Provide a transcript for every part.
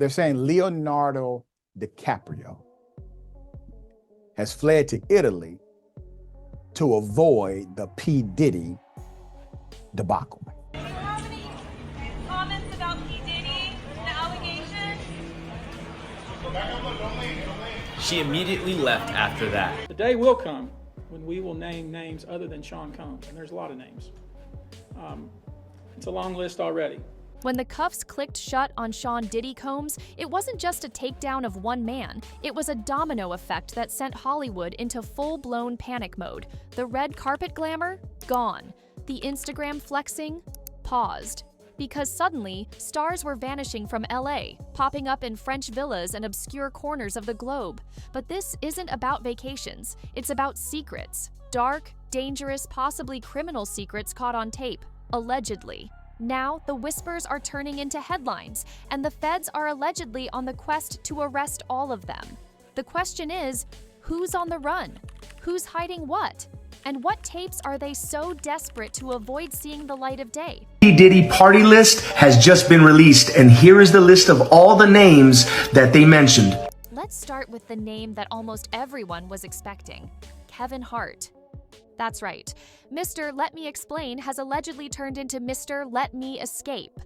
They're saying Leonardo DiCaprio has fled to Italy to avoid the P. Diddy debacle. Do you have any comments about P. Diddy, the allegation? She immediately left after that. The day will come when we will name names other than Sean Combs, and there's a lot of names. It's a long list already. When the cuffs clicked shut on Sean Diddy Combs, it wasn't just a takedown of one man. It was a domino effect that sent Hollywood into full-blown panic mode. The red carpet glamour? Gone. The Instagram flexing? Paused. Because suddenly, stars were vanishing from LA, popping up in French villas and obscure corners of the globe. But this isn't about vacations. It's about secrets. Dark, dangerous, possibly criminal secrets caught on tape. Allegedly. Now, the whispers are turning into headlines, and the feds are allegedly on the quest to arrest all of them. The question is, who's on the run? Who's hiding what? And what tapes are they so desperate to avoid seeing the light of day? P. Diddy party list has just been released, and here is the list of all the names that they mentioned. Let's start with the name that almost everyone was expecting, Kevin Hart. That's right. Mr. Let Me Explain has allegedly turned into Mr. Let Me Escape.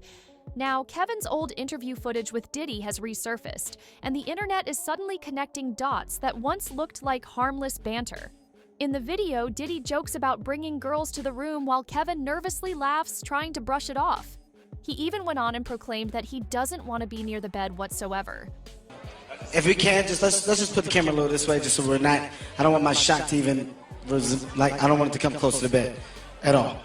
Now, Kevin's old interview footage with Diddy has resurfaced, and the internet is suddenly connecting dots that once looked like harmless banter. In the video, Diddy jokes about bringing girls to the room while Kevin nervously laughs, trying to brush it off. He even went on and proclaimed that he doesn't want to be near the bed whatsoever. If we can, let's just put the camera a little this way, just so we're not, I don't want my shot to even, I don't want it to come close to the bed at all.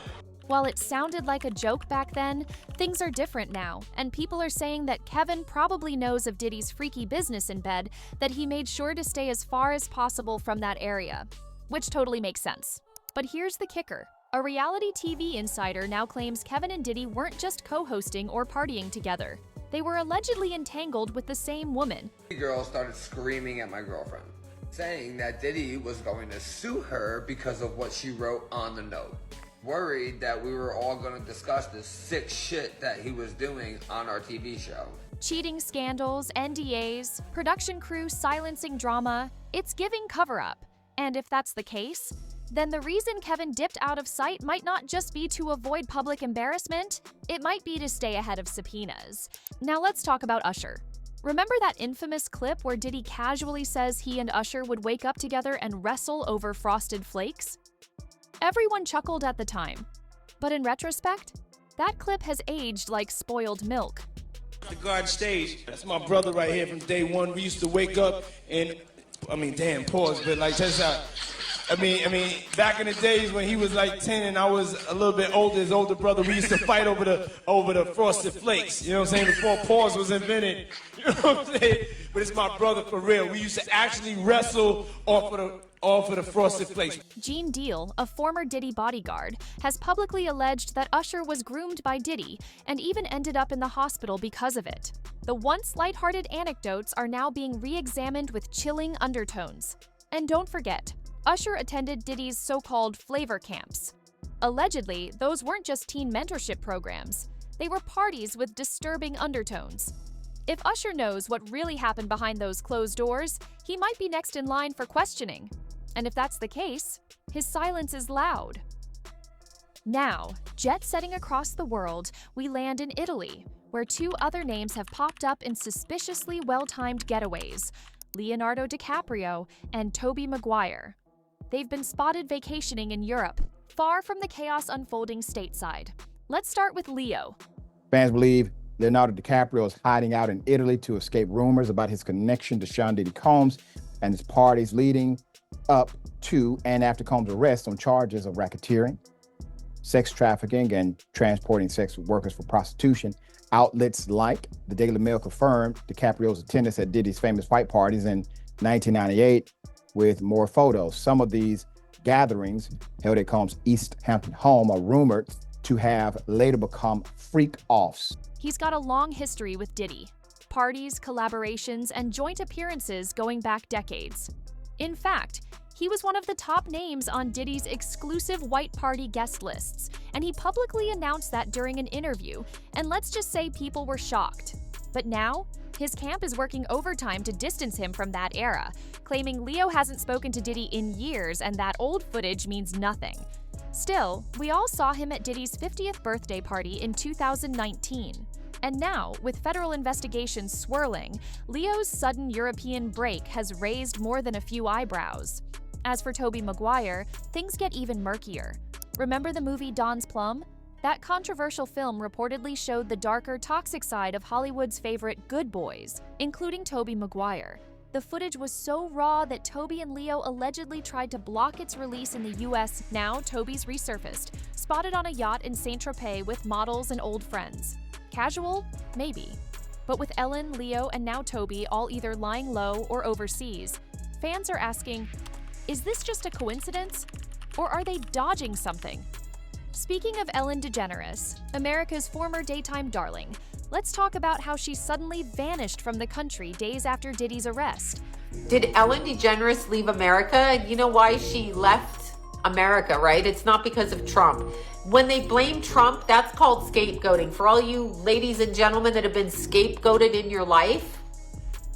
While it sounded like a joke back then, things are different now, and people are saying that Kevin probably knows of Diddy's freaky business in bed, that he made sure to stay as far as possible from that area. Which totally makes sense. But here's the kicker. A reality TV insider now claims Kevin and Diddy weren't just co-hosting or partying together. They were allegedly entangled with the same woman. The girl started screaming at my girlfriend, saying that Diddy was going to sue her because of what she wrote on the note. Worried that we were all going to discuss this sick shit that he was doing on our TV show. Cheating scandals, NDAs, production crew silencing drama, it's giving cover-up. And if that's the case, then the reason Kevin dipped out of sight might not just be to avoid public embarrassment, it might be to stay ahead of subpoenas. Now let's talk about Usher. Remember that infamous clip where Diddy casually says he and Usher would wake up together and wrestle over Frosted Flakes? Everyone chuckled at the time. But in retrospect, that clip has aged like spoiled milk. The Garden Stage, that's my brother right here from day one. We used to wake up and, damn, pause, but like, that's how, back in the days when he was like 10 and I was a little bit older, his older brother, we used to fight over the Frosted Flakes, you know what I'm saying, before pause was invented, you know what I'm saying, but it's my brother for real. We used to actually wrestle off of the Frosted Flakes. Gene Deal, a former Diddy bodyguard, has publicly alleged that Usher was groomed by Diddy and even ended up in the hospital because of it. The once lighthearted anecdotes are now being re-examined with chilling undertones. And don't forget, Usher attended Diddy's so-called flavor camps. Allegedly, those weren't just teen mentorship programs. They were parties with disturbing undertones. If Usher knows what really happened behind those closed doors, he might be next in line for questioning. And if that's the case, his silence is loud. Now, jet-setting across the world, we land in Italy, where two other names have popped up in suspiciously well-timed getaways, Leonardo DiCaprio and Tobey Maguire. They've been spotted vacationing in Europe, far from the chaos unfolding stateside. Let's start with Leo. Fans believe Leonardo DiCaprio is hiding out in Italy to escape rumors about his connection to Sean Diddy Combs and his parties leading up to and after Combs' arrest on charges of racketeering, sex trafficking, and transporting sex workers for prostitution. Outlets like the Daily Mail confirmed DiCaprio's attendance at Diddy's famous fight parties in 1998 with more photos. Some of these gatherings held at Combs' East Hampton home are rumored to have later become freak-offs. He's got a long history with Diddy. Parties, collaborations, and joint appearances going back decades. In fact, he was one of the top names on Diddy's exclusive white party guest lists, and he publicly announced that during an interview, and let's just say people were shocked. But now, His camp is working overtime to distance him from that era, claiming Leo hasn't spoken to Diddy in years and that old footage means nothing. Still, we all saw him at Diddy's 50th birthday party in 2019. And now, with federal investigations swirling, Leo's sudden European break has raised more than a few eyebrows. As for Tobey Maguire, things get even murkier. Remember the movie Don's Plum? That controversial film reportedly showed the darker, toxic side of Hollywood's favorite good boys, including Tobey Maguire. The footage was so raw that Tobey and Leo allegedly tried to block its release in the US. Now, Tobey's resurfaced, spotted on a yacht in Saint-Tropez with models and old friends. Casual? Maybe. But with Ellen, Leo, and now Tobey all either lying low or overseas, fans are asking, is this just a coincidence? Or are they dodging something? Speaking of Ellen DeGeneres, America's former daytime darling, let's talk about how she suddenly vanished from the country days after Diddy's arrest. Did Ellen DeGeneres leave America? You know why she left America, right? It's not because of Trump. When they blame Trump, that's called scapegoating. For all you ladies and gentlemen that have been scapegoated in your life,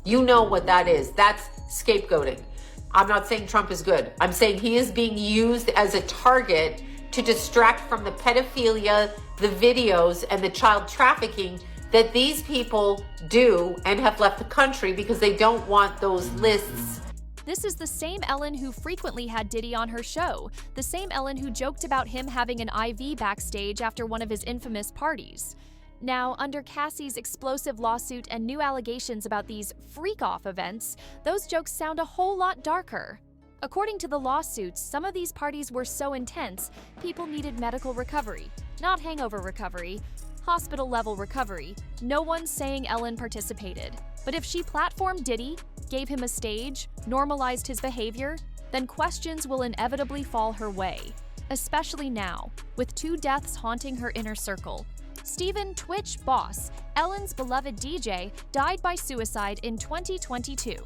you know what that is. That's scapegoating. I'm not saying Trump is good. I'm saying he is being used as a target to distract from the pedophilia, the videos, and the child trafficking that these people do and have left the country because they don't want those lists. This is the same Ellen who frequently had Diddy on her show, the same Ellen who joked about him having an IV backstage after one of his infamous parties. Now, under Cassie's explosive lawsuit and new allegations about these freak-off events, those jokes sound a whole lot darker. According to the lawsuits, some of these parties were so intense, people needed medical recovery, not hangover recovery, hospital-level recovery. No one's saying Ellen participated. But if she platformed Diddy, gave him a stage, normalized his behavior, then questions will inevitably fall her way. Especially now, with 2 deaths haunting her inner circle. Steven Twitch Boss, Ellen's beloved DJ, died by suicide in 2022.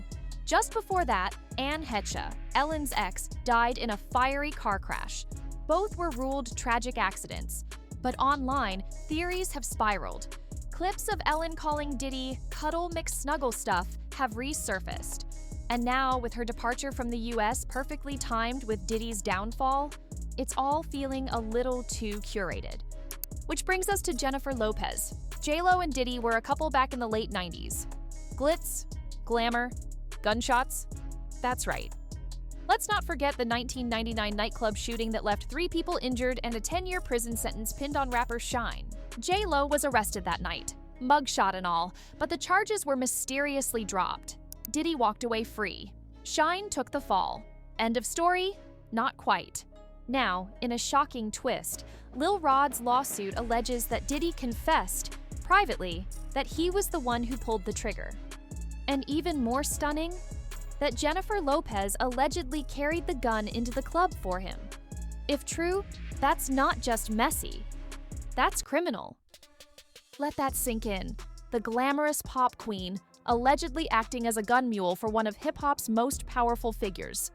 Just before that, Anne Hetcha, Ellen's ex, died in a fiery car crash. Both were ruled tragic accidents. But online, theories have spiraled. Clips of Ellen calling Diddy Cuddle McSnuggle stuff have resurfaced. And now, with her departure from the US perfectly timed with Diddy's downfall, it's all feeling a little too curated. Which brings us to Jennifer Lopez. J-Lo and Diddy were a couple back in the late 90s. Glitz, glamour, gunshots? That's right. Let's not forget the 1999 nightclub shooting that left 3 people injured and a 10-year prison sentence pinned on rapper Shine. J-Lo was arrested that night, mugshot and all, but the charges were mysteriously dropped. Diddy walked away free. Shine took the fall. End of story? Not quite. Now, in a shocking twist, Lil Rod's lawsuit alleges that Diddy confessed, privately, that he was the one who pulled the trigger. And even more stunning, that Jennifer Lopez allegedly carried the gun into the club for him. If true, that's not just messy. That's criminal. Let that sink in. The glamorous pop queen, allegedly acting as a gun mule for one of hip-hop's most powerful figures.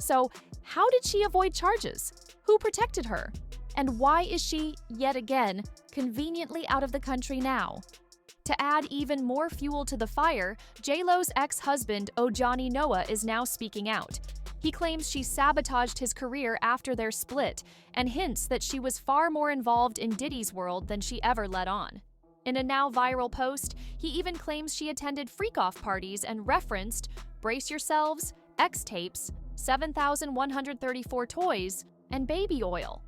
So, how did she avoid charges? Who protected her? And why is she, yet again, conveniently out of the country now? To add even more fuel to the fire, J-Lo's ex-husband, Ojani Noah, is now speaking out. He claims she sabotaged his career after their split, and hints that she was far more involved in Diddy's world than she ever let on. In a now viral post, he even claims she attended freak-off parties and referenced, brace yourselves, X-tapes, 7,134 toys, and baby oil.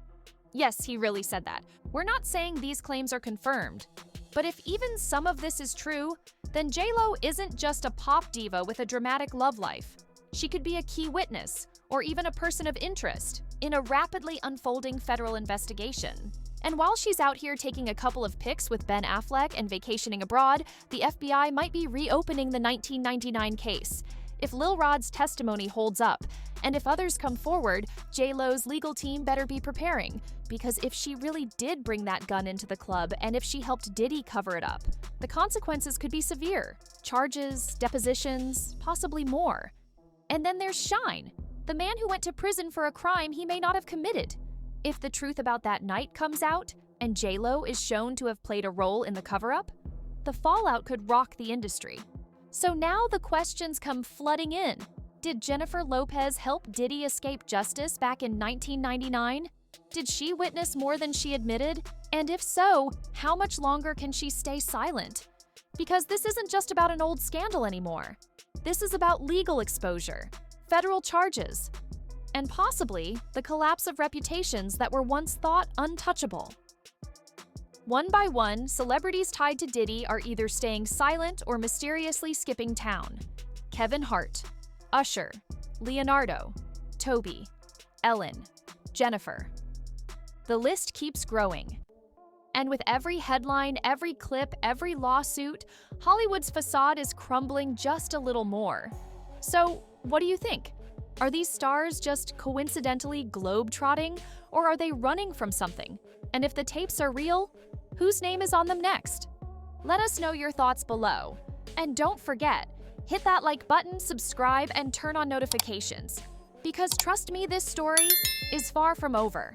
Yes, he really said that. We're not saying these claims are confirmed. But if even some of this is true, then J-Lo isn't just a pop diva with a dramatic love life. She could be a key witness, or even a person of interest, in a rapidly unfolding federal investigation. And while she's out here taking a couple of pics with Ben Affleck and vacationing abroad, the FBI might be reopening the 1999 case. If Lil Rod's testimony holds up, and if others come forward, J-Lo's legal team better be preparing, because if she really did bring that gun into the club and if she helped Diddy cover it up, the consequences could be severe. Charges, depositions, possibly more. And then there's Shine, the man who went to prison for a crime he may not have committed. If the truth about that night comes out, and J-Lo is shown to have played a role in the cover-up, the fallout could rock the industry. So now the questions come flooding in. Did Jennifer Lopez help Diddy escape justice back in 1999? Did she witness more than she admitted? And if so, how much longer can she stay silent? Because this isn't just about an old scandal anymore. This is about legal exposure, federal charges, and possibly the collapse of reputations that were once thought untouchable. One by one, celebrities tied to Diddy are either staying silent or mysteriously skipping town. Kevin Hart, Usher, Leonardo, Toby, Ellen, Jennifer. The list keeps growing. And with every headline, every clip, every lawsuit, Hollywood's facade is crumbling just a little more. So, what do you think? Are these stars just coincidentally globe-trotting, or are they running from something? And if the tapes are real, whose name is on them next? Let us know your thoughts below. And don't forget, hit that like button, subscribe, and turn on notifications. Because trust me, this story is far from over.